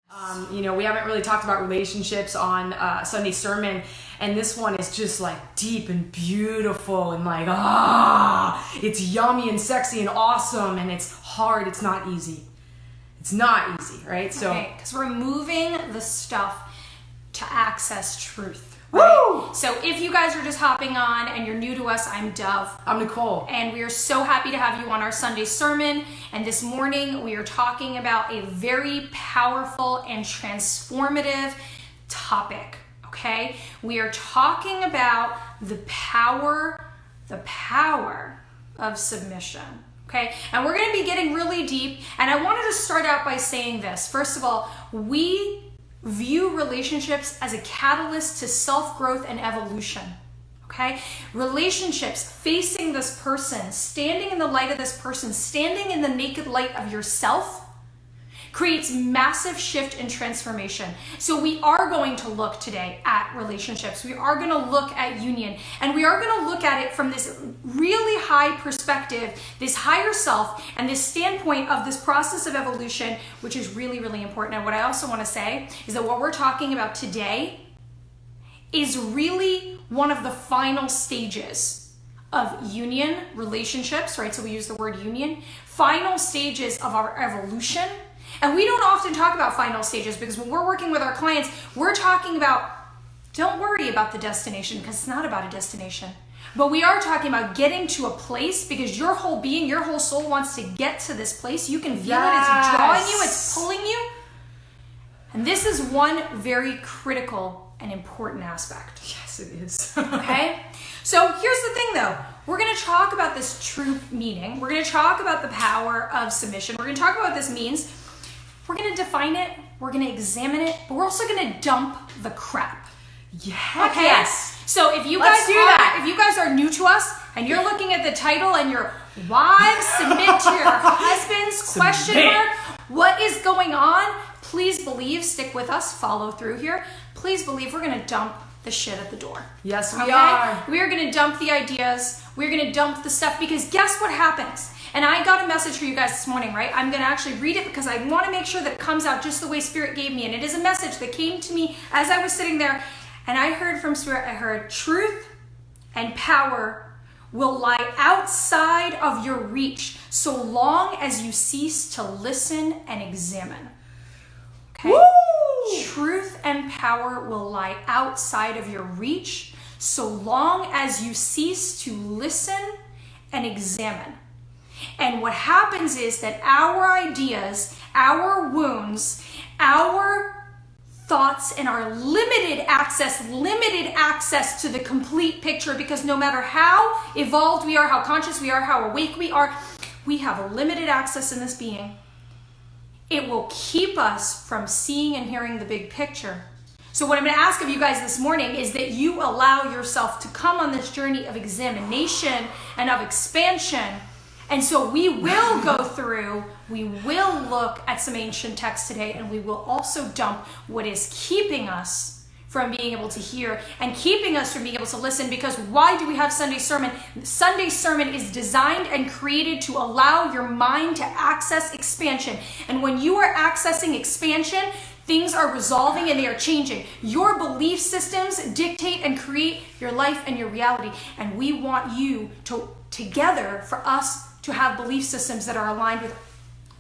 We haven't really talked about relationships on Sunday sermon, and this one is just like deep and beautiful and like, it's yummy and sexy and awesome, and it's hard. It's not easy. It's not easy, right? So, because we're moving the stuff to access truth. Right? Woo! So if you guys are just hopping on and you're new to us, I'm Dov. I'm Nicole. And we are so happy to have you on our Sunday sermon. And this morning we are talking about a very powerful and transformative topic, okay? We are talking about the power of submission. Okay, and we're going to be getting really deep, and I wanted to start out by saying this. First of all, we view relationships as a catalyst to self-growth and evolution. Okay, relationships, facing this person, standing in the light of this person, standing in the naked light of yourself, creates massive shift and transformation. So we are going to look today at relationships. We are going to look at union, and we are going to look at it from this really high perspective, this higher self, and this standpoint of this process of evolution, which is really, really important. And what I also want to say is that what we're talking about today is really one of the final stages of union relationships, right? So we use the word union, final stages of our evolution. And we don't often talk about final stages because when we're working with our clients, we're talking about, don't worry about the destination because it's not about a destination. But we are talking about getting to a place because your whole being, your whole soul wants to get to this place. You can feel it, it's drawing you, it's pulling you. And this is one very critical and important aspect. Yes, it is. Okay? So here's the thing though. We're going to talk about this true meaning. We're going to talk about the power of submission. We're going to talk about what this means. We're going to define it, we're going to examine it, but we're also going to dump the crap. Yes. Okay? Yes. So if you guys are new to us and you're looking at the title and your wives submit to your husbands, question mark, what is going on? Please believe, stick with us, follow through here. Please believe we're going to dump the shit at the door. Yes, we are. We are going to dump the ideas. We're going to dump the stuff because guess what happens? And I got a message for you guys this morning, right? I'm going to actually read it because I want to make sure that it comes out just the way Spirit gave me. And it is a message that came to me as I was sitting there. And I heard from Spirit, I heard, truth and power will lie outside of your reach so long as you cease to listen and examine. Okay? Woo! Truth and power will lie outside of your reach so long as you cease to listen and examine. And what happens is that our ideas, our wounds, our thoughts, and our limited access to the complete picture, because no matter how evolved we are, how conscious we are, how awake we are, we have a limited access in this being. It will keep us from seeing and hearing the big picture. So what I'm going to ask of you guys this morning is that you allow yourself to come on this journey of examination and of expansion. And so we will go through, we will look at some ancient texts today, and we will also dump what is keeping us from being able to hear and keeping us from being able to listen. Because why do we have Sunday sermon? Sunday sermon is designed and created to allow your mind to access expansion. And when you are accessing expansion, things are resolving and they are changing. Your belief systems dictate and create your life and your reality. And we want you to, together, for us to have belief systems that are aligned with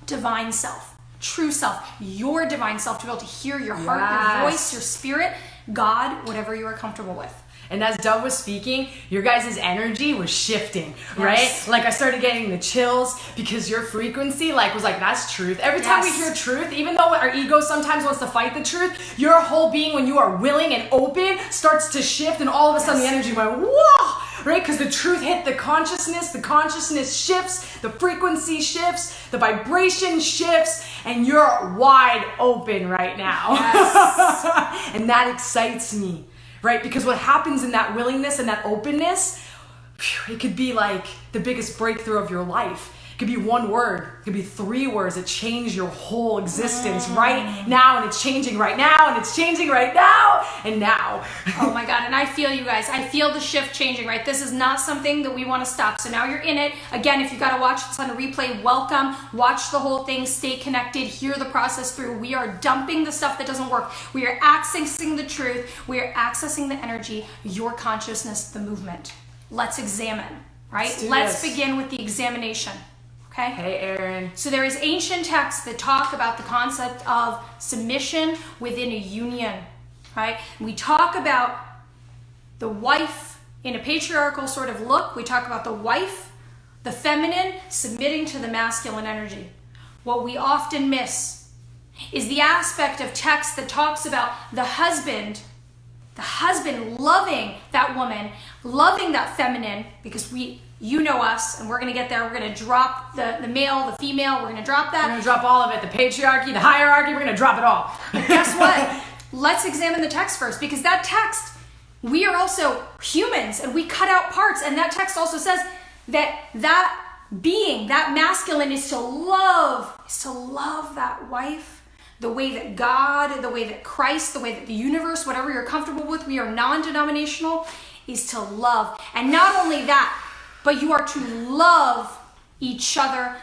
divine self, true self, your divine self, to be able to hear your heart, your voice, your spirit, God, whatever you are comfortable with. And as Dov was speaking, your guys' energy was shifting, right? Like I started getting the chills because your frequency was like, that's truth. Every time we hear truth, even though our ego sometimes wants to fight the truth, your whole being, when you are willing and open, starts to shift, and all of a sudden the energy went, whoa! Right? Because the truth hit the consciousness shifts, the frequency shifts, the vibration shifts, and you're wide open right now. Yes. And that excites me, right? Because what happens in that willingness and that openness, it could be like the biggest breakthrough of your life. It could be one word. It could be 3 words that change your whole existence right now, and it's changing right now, and it's changing right now, and now. Oh my God, and I feel you guys. I feel the shift changing, right? This is not something that we want to stop. So now you're in it. Again, if you got to watch this on a replay, welcome. Watch the whole thing, stay connected, hear the process through. We are dumping the stuff that doesn't work. We are accessing the truth. We are accessing the energy, your consciousness, the movement. Let's examine, right? Let's begin with the examination. Okay. Hey, Aaron. So there is ancient texts that talk about the concept of submission within a union, right? We talk about the wife in a patriarchal sort of look. We talk about the wife, the feminine, submitting to the masculine energy. What we often miss is the aspect of text that talks about the husband loving that woman, loving that feminine, because you know us, and we're going to get there. We're going to drop the male, the female. We're going to drop that. We're going to drop all of it. The patriarchy, the hierarchy, we're going to drop it all. But guess what? Let's examine the text first, because that text, we are also humans, and we cut out parts. And that text also says that being, that masculine, is to love that wife the way that God, the way that Christ, the way that the universe, whatever you're comfortable with, we are non-denominational, is to love. And not only that, but you are to love each other.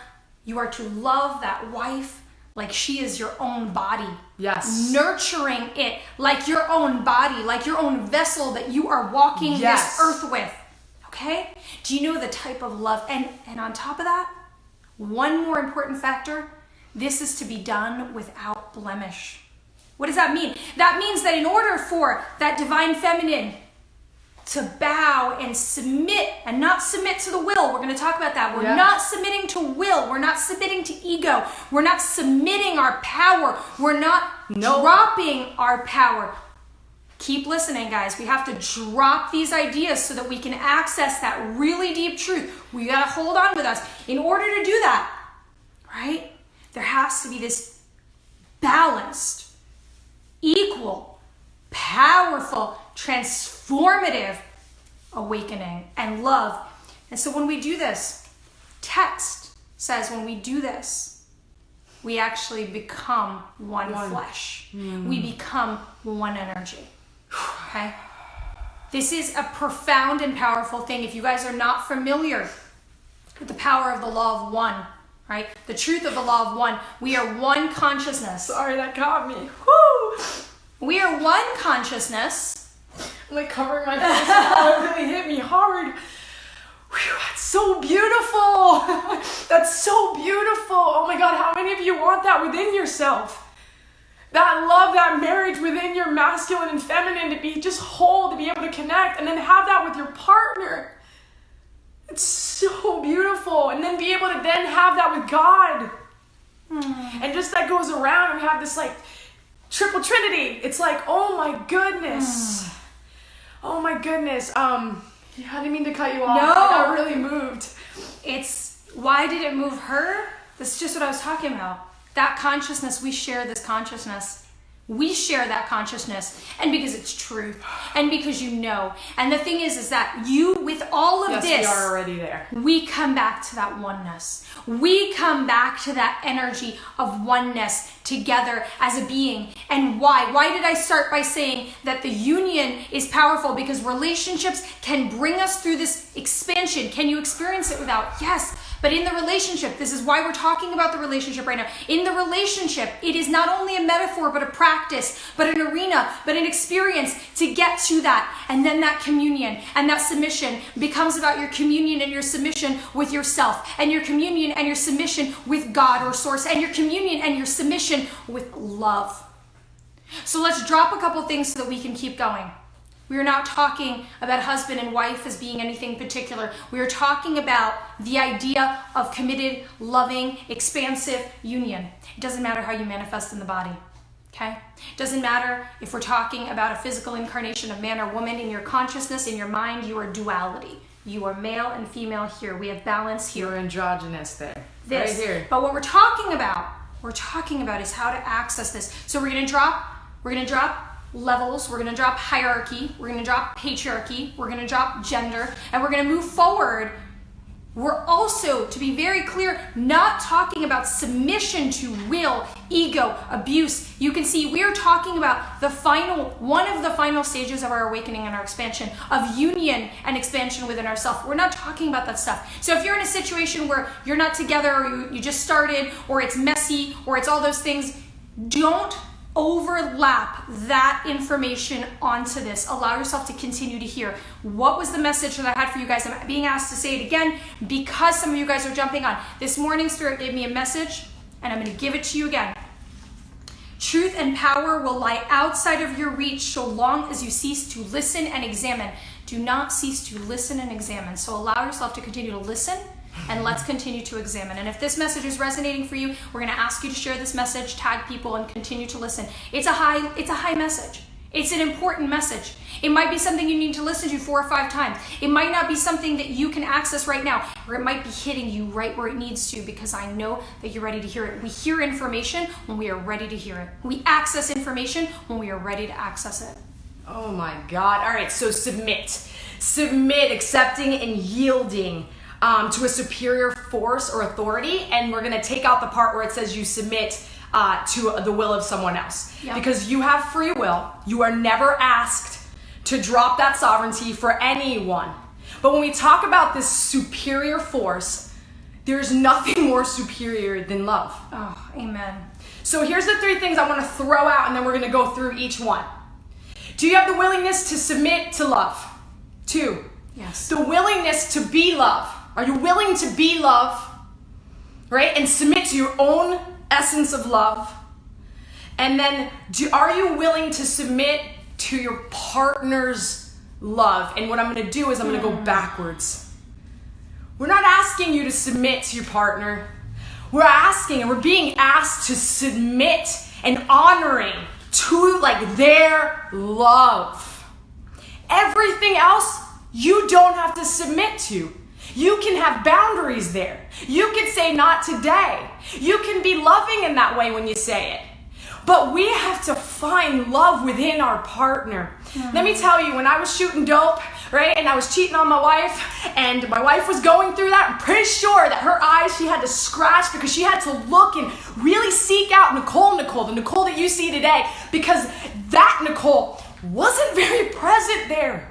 You are to love that wife like she is your own body. Yes. Nurturing it like your own body, like your own vessel that you are walking this earth with. Okay? Do you know the type of love? And on top of that, one more important factor, this is to be done without blemish. What does that mean? That means that in order for that divine feminine to bow and submit, and not submit to the will. We're going to talk about that. We're not submitting to will. We're not submitting to ego. We're not submitting our power. We're not dropping our power. Keep listening, guys. We have to drop these ideas so that we can access that really deep truth. We got to hold on with us. In order to do that, right, there has to be this balanced, equal, powerful, transformative awakening and love. And so when we do this, text says when we do this, we actually become one flesh. We become one energy. Okay? This is a profound and powerful thing. If you guys are not familiar with the power of the law of one, right? The truth of the law of one, we are one consciousness. Sorry, that got me. Woo! We are one consciousness. I'm like covering my face. Oh, it really hit me hard. Whew, that's so beautiful. That's so beautiful. Oh my God, how many of you want that within yourself? That love, that marriage within your masculine and feminine, to be just whole, to be able to connect, and then have that with your partner. It's so beautiful. And then be able to then have that with God. And just that goes around, and we have this like triple trinity. It's like, oh my goodness. Oh my goodness. I didn't mean to cut you off. No. I got really moved. Why did it move her? That's just what I was talking about. That consciousness, we share this consciousness. We share that consciousness. And because it's true. And because you know. And the thing is that you, with all of this, we are already there. We come back to that oneness. We come back to that energy of oneness together as a being. And why? Why did I start by saying that the union is powerful? Because relationships can bring us through this expansion. Can you experience it without? Yes. But in the relationship, this is why we're talking about the relationship right now. In the relationship, it is not only a metaphor, but a practice, but an arena, but an experience to get to that. And then that communion and that submission becomes about your communion and your submission with yourself, and your communion and your submission with God or source, and your communion and your submission with love. So let's drop a couple things so that we can keep going. We are not talking about husband and wife as being anything particular. We are talking about the idea of committed, loving, expansive union. It doesn't matter how you manifest in the body, okay? It doesn't matter if we're talking about a physical incarnation of man or woman. In your consciousness, in your mind, you are duality. You are male and female here. We have balance here. You're androgynous there. This. Right here. But what we're talking about is how to access this. So we're gonna drop levels, we're going to drop hierarchy, we're going to drop patriarchy, we're going to drop gender, and we're going to move forward we're also, to be very clear, not talking about submission to will, ego, abuse. You can see we're talking about one of the final stages of our awakening and our expansion, of union and expansion within ourselves. We're not talking about that stuff. So if you're in a situation where you're not together, or you just started, or it's messy, or it's all those things, don't overlap that information onto this. Allow yourself to continue to hear. What was the message that I had for you guys? I'm being asked to say it again because some of you guys are jumping on. This morning, Spirit gave me a message, and I'm going to give it to you again. Truth and power will lie outside of your reach so long as you cease to listen and examine. Do not cease to listen and examine. So allow yourself to continue to listen, and let's continue to examine. And if this message is resonating for you, we're going to ask you to share this message, tag people, and continue to listen. It's a high message. It's an important message. It might be something you need to listen to 4 or 5 times. It might not be something that you can access right now, or it might be hitting you right where it needs to, because I know that you're ready to hear it. We hear information when we are ready to hear it. We access information when we are ready to access it. Oh my God. All right, so submit. Submit, accepting and yielding to a superior force or authority, and we're going to take out the part where it says you submit to the will of someone else. Yep. Because you have free will. You are never asked to drop that sovereignty for anyone. But when we talk about this superior force, there's nothing more superior than love. Oh, amen. So here's the 3 things I want to throw out, and then we're going to go through each one. Do you have the willingness to submit to love? 2, yes. The willingness to be love. Are you willing to be love, right? And submit to your own essence of love? And then are you willing to submit to your partner's love? And what I'm going to do is I'm going to go backwards. We're not asking you to submit to your partner. We're asking, and we're being asked to submit and honoring to their love. Everything else you don't have to submit to. You can have boundaries there. You can say not today. You can be loving in that way when you say it. But we have to find love within our partner. Mm-hmm. Let me tell you, when I was shooting dope, right, and I was cheating on my wife, and my wife was going through that, I'm pretty sure that her eyes, she had to scratch because she had to look and really seek out Nicole, the Nicole that you see today, because that Nicole wasn't very present there.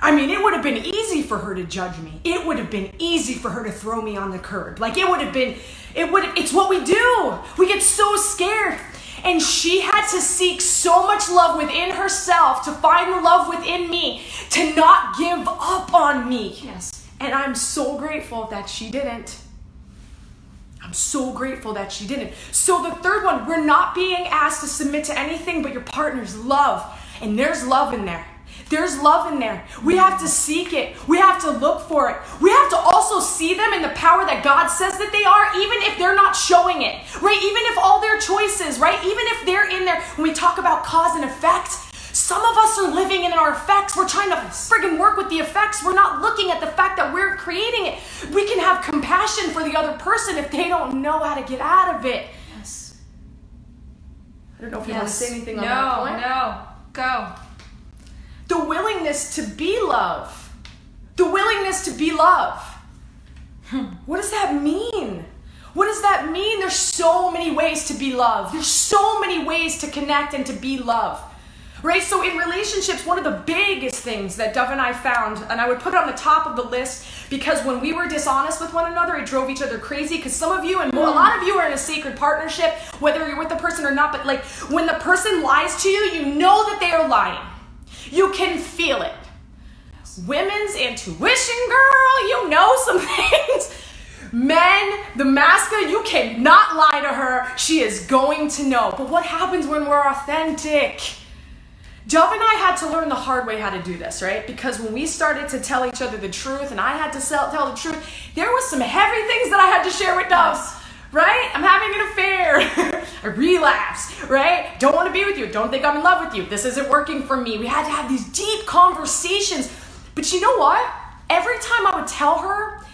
I mean, it would have been easy for her to judge me. It would have been easy for her to throw me on the curb. It's what we do. We get so scared. And she had to seek so much love within herself to find the love within me, to not give up on me. Yes. And I'm so grateful that she didn't. I'm so grateful that she didn't. So the 3rd one, we're not being asked to submit to anything but your partner's love. And there's love in there. There's love in there. We have to seek it. We have to look for it. We have to also see them in the power that God says that they are, even if they're not showing it, right? Even if all their choices, right? Even if they're in there, when we talk about cause and effect, some of us are living in our effects. We're trying to friggin' work with the effects. We're not looking at the fact that we're creating it. We can have compassion for the other person if they don't know how to get out of it. Yes. I don't know if you want to say anything on that point. No. Go. The willingness to be love. The willingness to be love. What does that mean? What does that mean? There's so many ways to be love. There's so many ways to connect and to be love. Right? So in relationships, one of the biggest things that Dov and I found, and I would put it on the top of the list, because when we were dishonest with one another, it drove each other crazy, because some of you, and a lot of you are in a sacred partnership, whether you're with the person or not, but when the person lies to you, you know that they are lying. You can feel it. Women's intuition, girl, you know some things. Men, the masculine, you cannot lie to her. She is going to know. But what happens when we're authentic? Dov and I had to learn the hard way how to do this, right? Because when we started to tell each other the truth, and I had to tell the truth, there was some heavy things that I had to share with Dov. Right? I'm having an affair. A relapse, right? Don't want to be with you. Don't think I'm in love with you. This isn't working for me. We had to have these deep conversations. But you know what? Every time I would tell her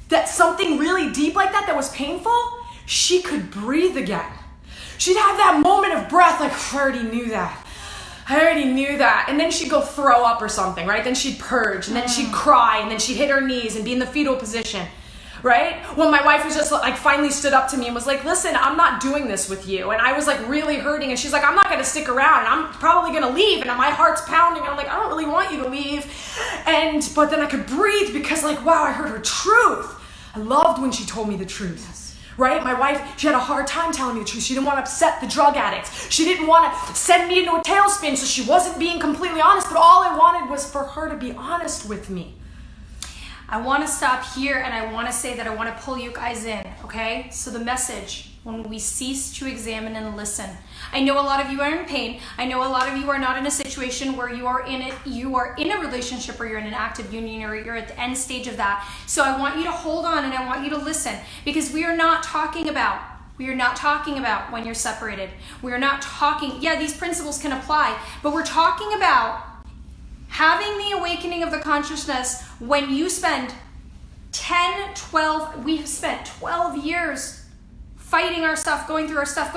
that something really deep like that was painful, she could breathe again. She'd have that moment of breath, like, I already knew that. I already knew that. And then she'd go throw up or something, right? Then she'd purge, and then she'd cry, and then she'd hit her knees and be in the fetal position, right? When my wife was just like finally stood up to me and was like, listen, I'm not doing this with you. And I was like really hurting, and she's like, I'm not going to stick around, and I'm probably going to leave. And my heart's pounding, and I'm like, I don't really want you to leave. But then I could breathe because like, wow, I heard her truth. I loved when she told me the truth. Yes. Right? My wife, she had a hard time telling me the truth. She didn't want to upset the drug addicts. She didn't want to send me into a tailspin, so she wasn't being completely honest, but all I wanted was for her to be honest with me. I want to stop here, and I want to say that I want to pull you guys in, okay? So the message, when we cease to examine and listen. I know a lot of you are in pain. I know a lot of you are not in a situation where you are in a relationship, or you're in an active union, or you're at the end stage of that. So I want you to hold on, and I want you to listen, because we are not talking about when you're separated. We are not talking, yeah, these principles can apply, but we're talking about having the awakening of the consciousness when you spend 10, 12, we've spent 12 years fighting our stuff, going through our stuff,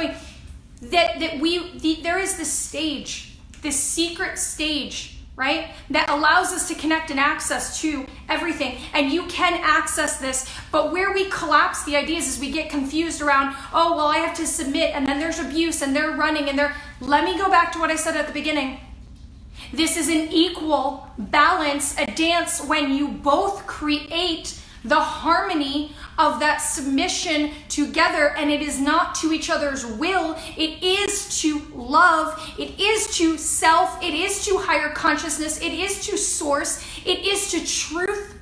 there is this stage, this secret stage, right? That allows us to connect and access to everything. And you can access this, but where we collapse the ideas is we get confused around, oh, well, I have to submit, and then there's abuse, and they're running, and let me go back to what I said at the beginning. This is an equal balance, a dance when you both create the harmony of that submission together, and it is not to each other's will, it is to love, it is to self, it is to higher consciousness, it is to source, it is to truth.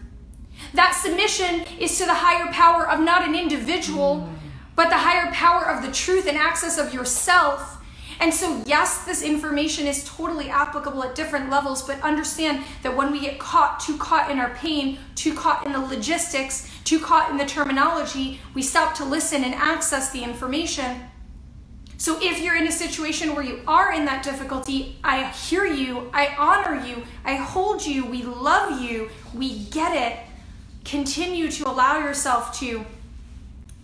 That submission is to the higher power of not an individual, but the higher power of the truth and access of yourself. And so, yes, this information is totally applicable at different levels, but understand that when we get too caught in our pain, too caught in the logistics, too caught in the terminology, we stop to listen and access the information. So if you're in a situation where you are in that difficulty, I hear you, I honor you, I hold you, we love you, we get it. Continue to allow yourself to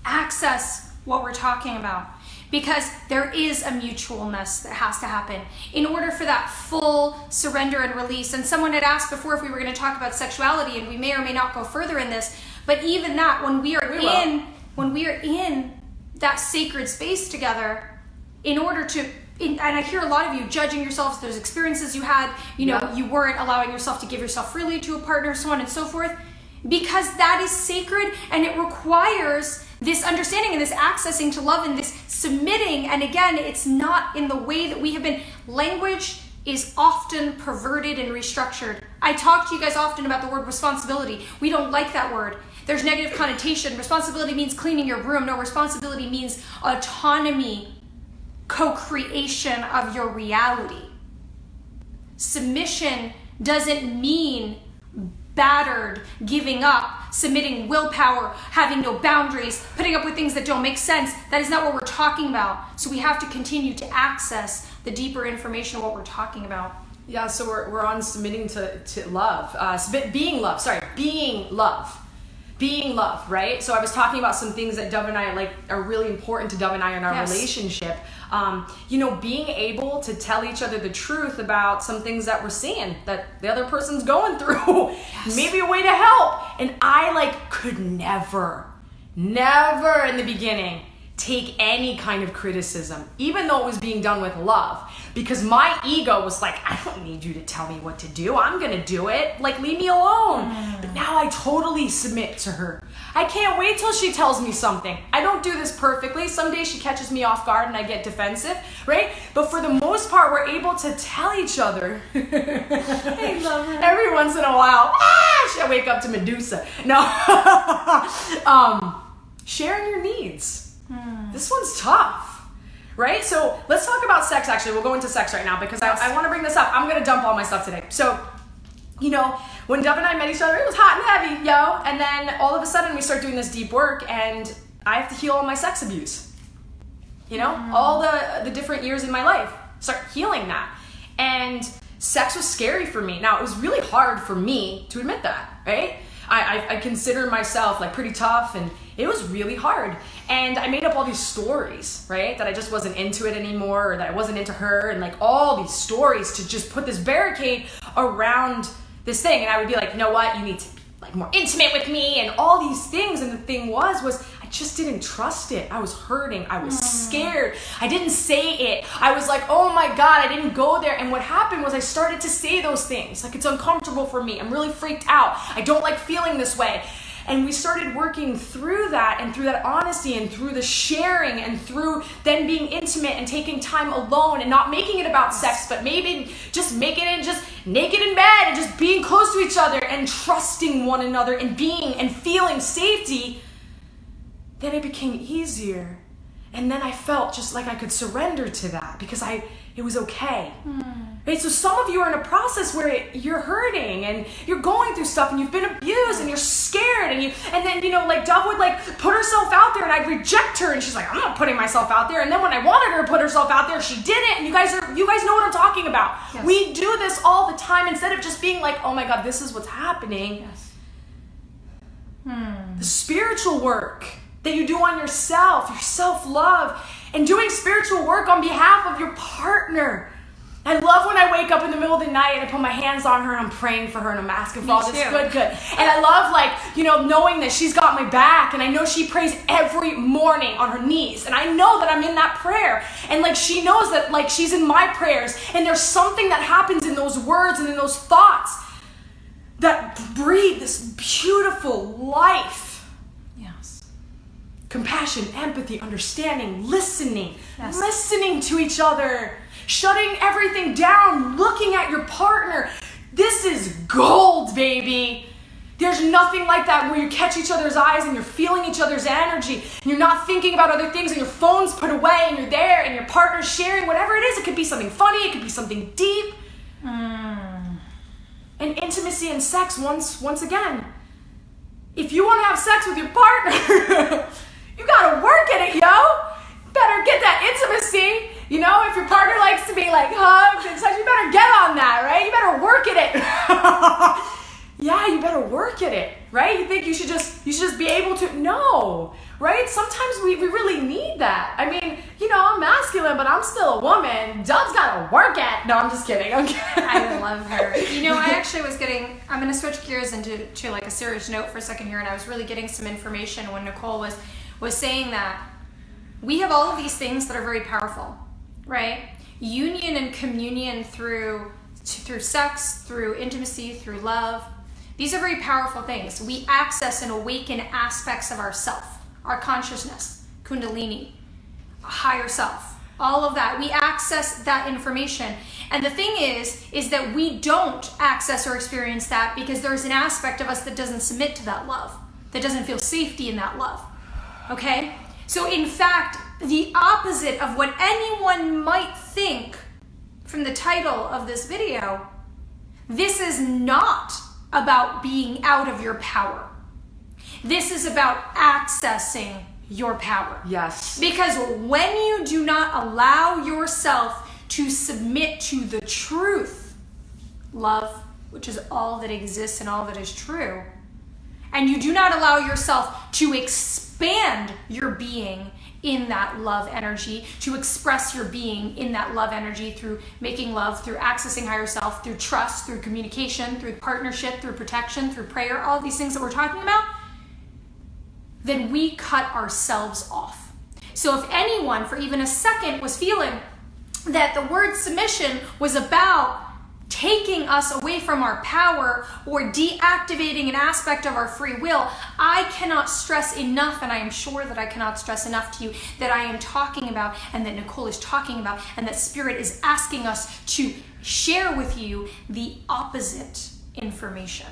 access what we're talking about. Because there is a mutualness that has to happen in order for that full surrender and release. And someone had asked before if we were going to talk about sexuality, and we may or may not go further in this. But even that, when we are in that sacred space together, in order to, and I hear a lot of you judging yourselves, those experiences you had, you weren't allowing yourself to give yourself freely to a partner, so on and so forth, because that is sacred, and it requires this understanding and this accessing to love and this submitting. And again, it's not in the way that we have been. Language is often perverted and restructured. I talk to you guys often about the word responsibility. We don't like that word. There's negative connotation. Responsibility means cleaning your room. No, responsibility means autonomy, co-creation of your reality. Submission doesn't mean battered, giving up, submitting willpower, having no boundaries, putting up with things that don't make sense. That is not what we're talking about. So we have to continue to access the deeper information of what we're talking about. Yeah, so we're on submitting to love. Being love, right? So I was talking about some things that Dov and I are really important to Dov and I in our relationship. Being able to tell each other the truth about some things that we're seeing that the other person's going through. Yes. Maybe a way to help. And I could never in the beginning take any kind of criticism, even though it was being done with love, because my ego was like, I don't need you to tell me what to do. I'm going to do it. Leave me alone. But now I totally submit to her. I can't wait till she tells me something. I don't do this perfectly. Some days she catches me off guard and I get defensive, right? But for the most part, we're able to tell each other. I love her. Every once in a while, I wake up to Medusa. No. Sharing your needs. This one's tough, right? So let's talk about sex, actually. We'll go into sex right now because I want to bring this up. I'm going to dump all my stuff today. So, when Dov and I met each other, it was hot and heavy, and then all of a sudden we start doing this deep work, and I have to heal all my sex abuse. All the different years in my life, start healing that. And sex was scary for me. Now, it was really hard for me to admit that, right? I consider myself pretty tough and it was really hard. And I made up all these stories, right? That I just wasn't into it anymore, or that I wasn't into her, and like all these stories to just put this barricade around this thing. And I would be like, you know what? You need to be like more intimate with me and all these things. And the thing was I just didn't trust it. I was hurting. I was scared. I didn't say it. I was like, oh my God, I didn't go there. And what happened was I started to say those things. Like, it's uncomfortable for me. I'm really freaked out. I don't like feeling this way. And we started working through that, and through that honesty, and through the sharing, and through then being intimate and taking time alone and not making it about sex, but maybe just making it just naked in bed and just being close to each other and trusting one another and being and feeling safety. Then it became easier. And then I felt just like I could surrender to that because it was okay. Right? So some of you are in a process where you're hurting and you're going through stuff and you've been abused and you're scared and then, you know, like Dov would like put herself out there and I'd reject her and she's like, I'm not putting myself out there. And then when I wanted her to put herself out there, she didn't. And you guys know what I'm talking about. Yes. We do this all the time instead of just being like, oh my God, this is what's happening. Yes. The spiritual work that you do on yourself, your self-love, and doing spiritual work on behalf of your partner. I love when I wake up in the middle of the night and I put my hands on her and I'm praying for her and I'm asking for all this good. And I love, like, you know, knowing that she's got my back, and I know she prays every morning on her knees, and I know that I'm in that prayer, and like she knows that like she's in my prayers, and there's something that happens in those words and in those thoughts that breathe this beautiful life. Compassion, empathy, understanding, listening, listening to each other, shutting everything down, looking at your partner. This is gold, baby. There's nothing like that where you catch each other's eyes and you're feeling each other's energy and you're not thinking about other things and your phone's put away and you're there and your partner's sharing whatever it is. It could be something funny. It could be something deep. And intimacy and sex, once again, if you want to have sex with your partner, you gotta work at it, yo. Better get that intimacy. You know, if your partner likes to be like hugged and such, you better get on that, right? You better work at it. Yeah, you better work at it, right? You think you should just be able to? No, right? Sometimes we really need that. I mean, you know, I'm masculine, but I'm still a woman. Dov's gotta work at. No, I'm just kidding. I love her. You know, I actually was I'm gonna switch gears into like a serious note for a second here, and I was really getting some information when Nicole was saying that we have all of these things that are very powerful, right? Union and communion through sex, through intimacy, through love. These are very powerful things. We access and awaken aspects of ourself, our consciousness, kundalini, higher self, all of that. We access that information. And the thing is that we don't access or experience that because there's an aspect of us that doesn't submit to that love, that doesn't feel safety in that love. Okay? So in fact, the opposite of what anyone might think from the title of this video, this is not about being out of your power. This is about accessing your power. Yes. Because when you do not allow yourself to submit to the truth, love, which is all that exists and all that is true, and you do not allow yourself to expand your being in that love energy, to express your being in that love energy through making love, through accessing higher self, through trust, through communication, through partnership, through protection, through prayer, all these things that we're talking about, then we cut ourselves off. So if anyone for even a second was feeling that the word submission was about taking us away from our power or deactivating an aspect of our free will, I cannot stress enough, and I am sure that I cannot stress enough to you, that I am talking about and that Nicole is talking about and that Spirit is asking us to share with you the opposite information.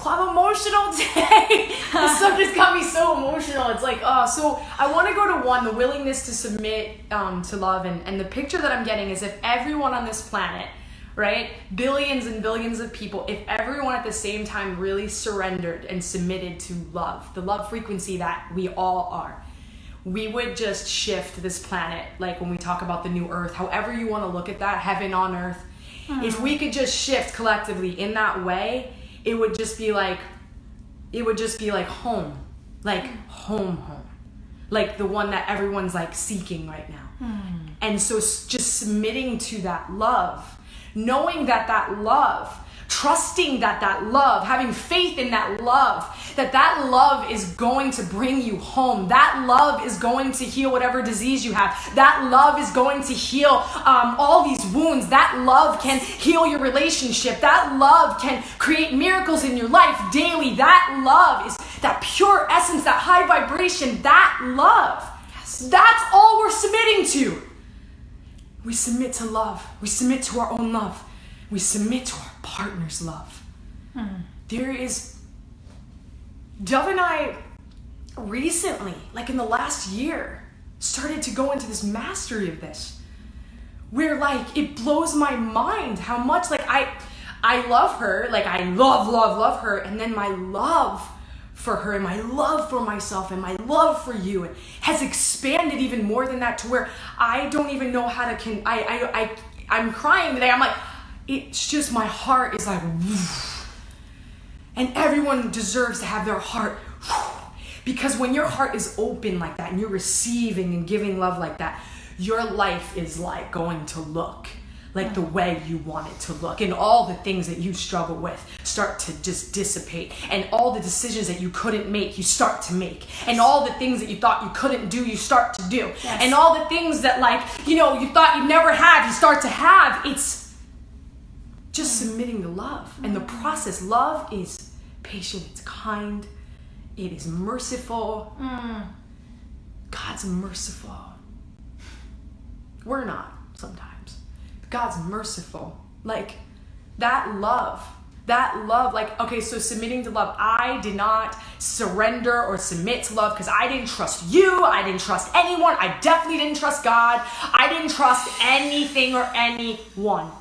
I'm emotional today. The subject's got me so emotional. It's like, so I want to go to one, the willingness to submit to love. And the picture that I'm getting is if everyone on this planet, right, billions and billions of people, if everyone at the same time really surrendered and submitted to love, the love frequency that we all are, we would just shift this planet. Like when we talk about the new earth, however you want to look at that, heaven on earth, if we could just shift collectively in that way, it would just be like home. like home, like the one that everyone's like seeking right now. And so just submitting to that love, knowing that love, trusting that love, having faith in that love is going to bring you home. That love is going to heal whatever disease you have. That love is going to heal all these wounds. That love can heal your relationship. That love can create miracles in your life daily. That love is that pure essence, that high vibration, that love. Yes. That's all we're submitting to. We submit to love. We submit to our own love. We submit to our partner's love. There is, Dov and I recently, like in the last year, started to go into this mastery of this, where like it blows my mind how much like I love her, like I love her, and then my love for her and my love for myself and my love for you has expanded even more than that, to where I don't even know how to I'm crying today. I'm like, it's just, my heart is like, and everyone deserves to have their heart, because when your heart is open like that and you're receiving and giving love like that, your life is like going to look like the way you want it to look, and all the things that you struggle with start to just dissipate, and all the decisions that you couldn't make, you start to make, and all the things that you thought you couldn't do, you start to do, and all the things that like, you know, you thought you'd never have, you start to have. It's just submitting to love. And the process, love is patient, it's kind, it is merciful. God's merciful. We're not sometimes. God's merciful. Like that love, like, okay, so submitting to love, I did not surrender or submit to love because I didn't trust you, I didn't trust anyone, I definitely didn't trust God, I didn't trust anything or anyone.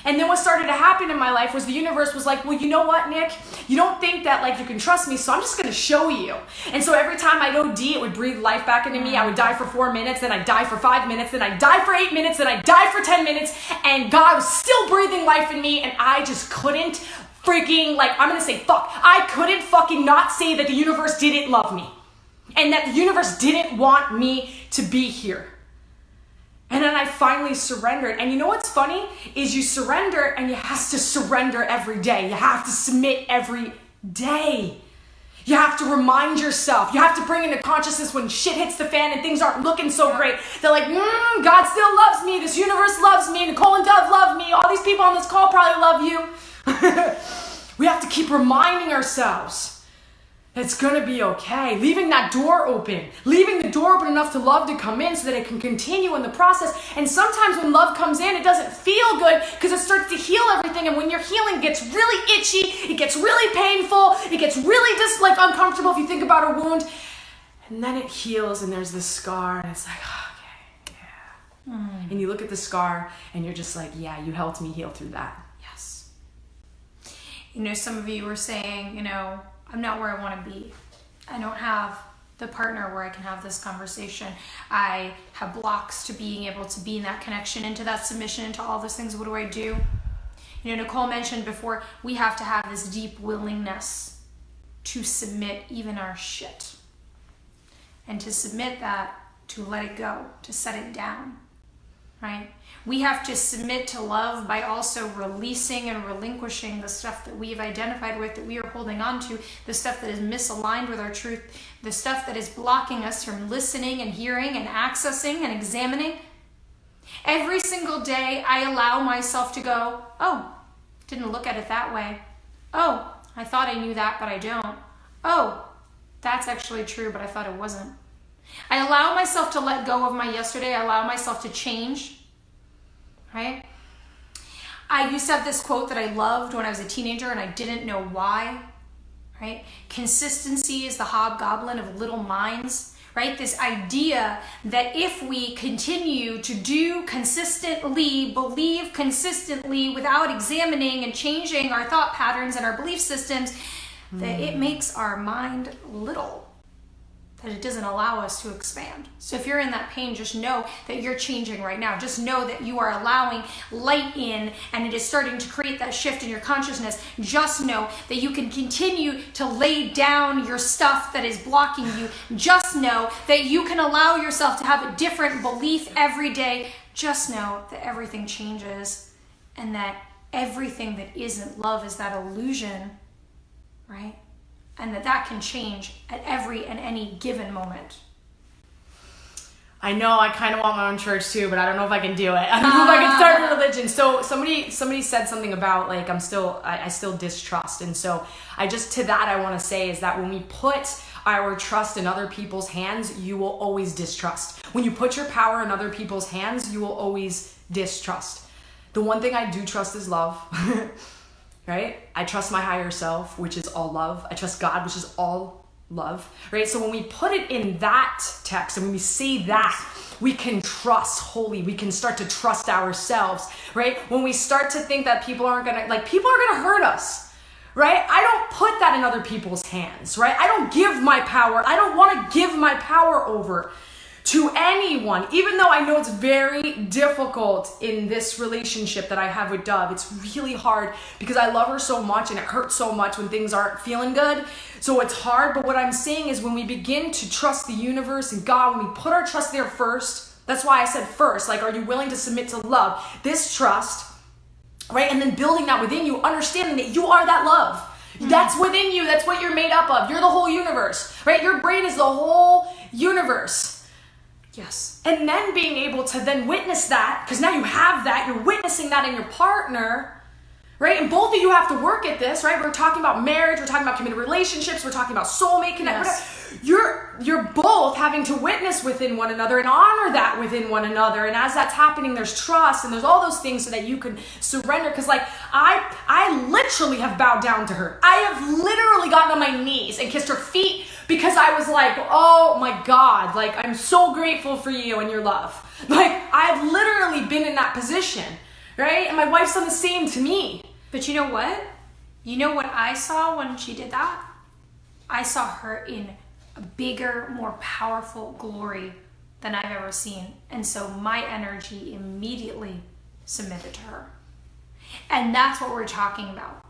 And then what started to happen in my life was the universe was like, well, you know what, Nick? You don't think that like you can trust me, so I'm just gonna show you. And so every time I'd OD, it would breathe life back into me. I would die for 4 minutes, then I'd die for 5 minutes, then I'd die for 8 minutes, then I'd die for 10 minutes, and God was still breathing life in me, and I just couldn't freaking, like, I'm gonna say fuck. I couldn't fucking not say that the universe didn't love me, and that the universe didn't want me to be here. And then I finally surrendered. And you know what's funny? Is you surrender, and you have to surrender every day. You have to submit every day. You have to remind yourself. You have to bring into consciousness when shit hits the fan and things aren't looking so great. They're like, God still loves me. This universe loves me. Nicole and Dov love me. All these people on this call probably love you. We have to keep reminding ourselves it's gonna be okay. Leaving that door open. Leaving the door open enough to love to come in so that it can continue in the process. And sometimes when love comes in, it doesn't feel good because it starts to heal everything. And when you're healing, it gets really itchy. It gets really painful. It gets really just like uncomfortable if you think about a wound. And then it heals and there's this scar and it's like, okay, yeah. And you look at the scar and you're just like, yeah, you helped me heal through that. Yes. You know, some of you were saying, you know, I'm not where I want to be. I don't have the partner where I can have this conversation. I have blocks to being able to be in that connection, into that submission, into all those things. What do I do? You know, Nicole mentioned before, we have to have this deep willingness to submit even our shit. And to submit that, to let it go, to set it down, right? We have to submit to love by also releasing and relinquishing the stuff that we've identified with, that we are holding on to, the stuff that is misaligned with our truth, the stuff that is blocking us from listening and hearing and accessing and examining. Every single day, I allow myself to go, oh, didn't look at it that way. Oh, I thought I knew that, but I don't. Oh, that's actually true, but I thought it wasn't. I allow myself to let go of my yesterday. I allow myself to change. Right? I used to have this quote that I loved when I was a teenager and I didn't know why. Right? Consistency is the hobgoblin of little minds. Right? This idea that if we continue to do consistently, believe consistently without examining and changing our thought patterns and our belief systems, that it makes our mind little. that it doesn't allow us to expand. So if you're in that pain, just know that you're changing right now. Just know that you are allowing light in, and it is starting to create that shift in your consciousness. Just know that you can continue to lay down your stuff that is blocking you. Just know that you can allow yourself to have a different belief every day. Just know that everything changes, and that everything that isn't love is that illusion, right? And that can change at every and any given moment. I know I kind of want my own church too, but I don't know if I can do it. I don't know if I can start a religion. So somebody said something about like I still distrust. And so to that I want to say is that when we put our trust in other people's hands, you will always distrust. When you put your power in other people's hands, you will always distrust. The one thing I do trust is love. Right? I trust my higher self, which is all love. I trust God, which is all love. Right? So when we put it in that text, and when we say that, we can trust wholly. We can start to trust ourselves. Right? When we start to think that people are gonna hurt us. Right? I don't put that in other people's hands. Right? I don't give my power. I don't want to give my power over to anyone, even though I know it's very difficult in this relationship that I have with Dov. It's really hard because I love her so much, and it hurts so much when things aren't feeling good. So it's hard, but what I'm saying is when we begin to trust the universe and God, when we put our trust there first, that's why I said first, like, are you willing to submit to love? This trust, right? And then building that within you, understanding that you are that love. Mm-hmm. That's within you. That's what you're made up of. You're the whole universe, right? Your brain is the whole universe. Yes. And then being able to then witness that, because now you have that, you're witnessing that in your partner, right? And both of you have to work at this, right? We're talking about marriage, we're talking about committed relationships, we're talking about soulmate connect. Yes. You're both having to witness within one another and honor that within one another. And as that's happening, there's trust and there's all those things so that you can surrender. Because like I literally have bowed down to her. I have literally gotten on my knees and kissed her feet because I was like, oh my God, like I'm so grateful for you and your love. Like I've literally been in that position, right? And my wife's done the same to me. But you know what? You know what I saw when she did that? I saw her in a bigger, more powerful glory than I've ever seen. And so my energy immediately submitted to her. And that's what we're talking about,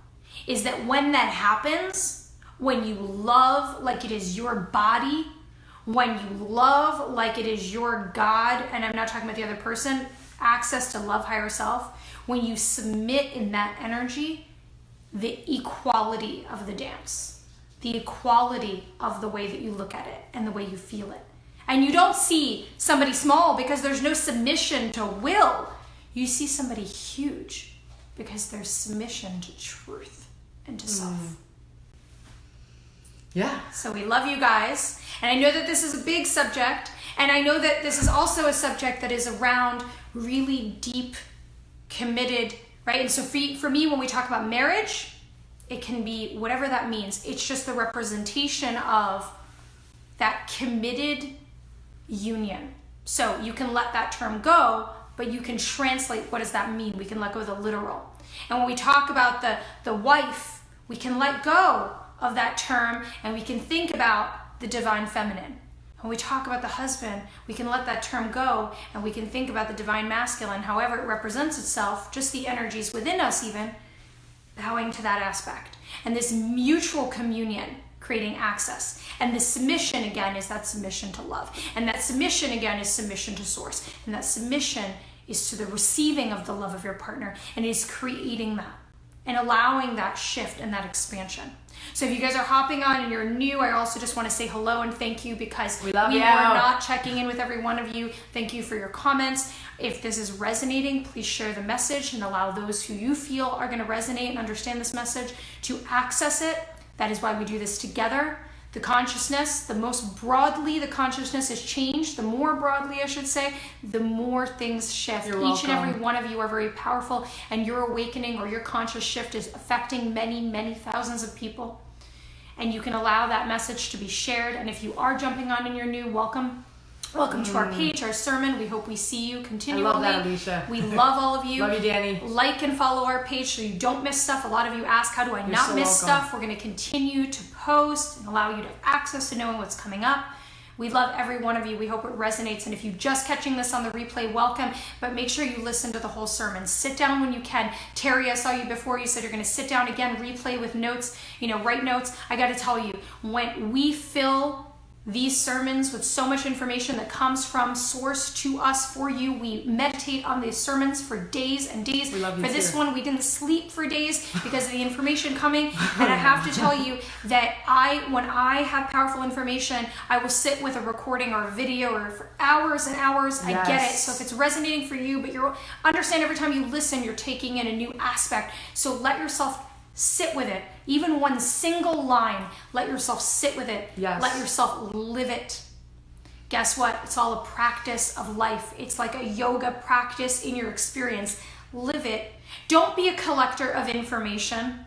is that when that happens, when you love like it is your body, when you love like it is your God, and I'm not talking about the other person, access to love higher self, when you submit in that energy, the equality of the dance, the equality of the way that you look at it and the way you feel it. And you don't see somebody small because there's no submission to will. You see somebody huge because there's submission to truth and to self. Yeah. So we love you guys. And I know that this is a big subject. And I know that this is also a subject that is around really deep, committed, right? And so for me, when we talk about marriage, it can be whatever that means. It's just the representation of that committed union. So you can let that term go, but you can translate what does that mean. We can let go of the literal. And when we talk about the wife, we can let go of that term and we can think about the divine feminine. When we talk about the husband, we can let that term go and we can think about the divine masculine, however it represents itself, just the energies within us even, bowing to that aspect. And this mutual communion creating access. And the submission again is that submission to love. And that submission again is submission to source. And that submission is to the receiving of the love of your partner, and is creating that and allowing that shift and that expansion. So if you guys are hopping on and you're new, I also just want to say hello and thank you, because we love you. Were not checking in with every one of you. Thank you for your comments. If this is resonating, please share the message and allow those who you feel are going to resonate and understand this message to access it. That is why we do this together. The consciousness, the most broadly the consciousness is changed, the more broadly I should say, the more things shift. You're Each welcome. and every one of you are very powerful, and your awakening or your conscious shift is affecting many, many thousands of people. And you can allow that message to be shared. And if you are jumping on and you're new, welcome. Welcome to our page, our sermon. We hope we see you continually. I love that, Alicia. We love all of you. Love you, Danny. Like and follow our page so you don't miss stuff. A lot of you ask, how do I not miss stuff? We're going to continue to post and allow you to have access to knowing what's coming up. We love every one of you. We hope it resonates. And if you're just catching this on the replay, welcome. But make sure you listen to the whole sermon. Sit down when you can. Terry, I saw you before. You said you're going to sit down again, replay with notes, write notes. I got to tell you, when we fill these sermons with so much information that comes from source to us for you, we meditate on these sermons for days and days. We love you for this too. one, we didn't sleep for days because of the information coming. And I have to tell you that when I have powerful information, I will sit with a recording or a video or for hours and hours. Yes. I get it. So if it's resonating for you, but you understand every time you listen, you're taking in a new aspect. So let yourself sit with it. Even one single line, let yourself sit with it. Yes. Let yourself live it. Guess what? It's all a practice of life. It's like a yoga practice in your experience. Live it. Don't be a collector of information,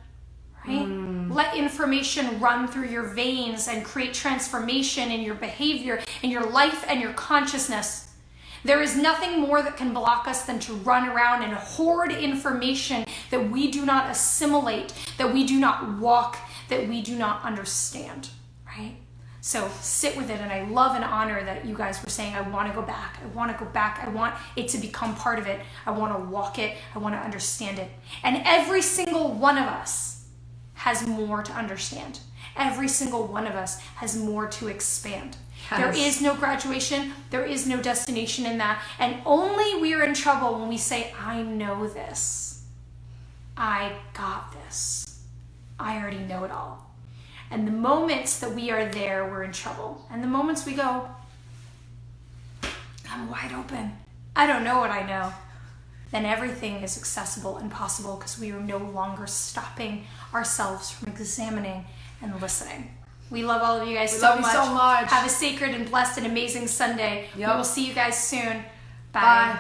right? Let information run through your veins and create transformation in your behavior, in your life and your consciousness. There is nothing more that can block us than to run around and hoard information that we do not assimilate, that we do not walk, that we do not understand, right? So sit with it, and I love and honor that you guys were saying, I want to go back, I want to go back, I want it to become part of it, I want to walk it, I want to understand it. And every single one of us has more to understand. Every single one of us has more to expand. Yes. There is no graduation. There is no destination in that. And only we are in trouble when we say, I know this. I got this. I already know it all. And the moments that we are there, we're in trouble. And the moments we go, I'm wide open. I don't know what I know. Then everything is accessible and possible because we are no longer stopping ourselves from examining and listening. We love all of you guys so much. So much. Have a sacred and blessed and amazing Sunday. Yep. We will see you guys soon. Bye. Bye.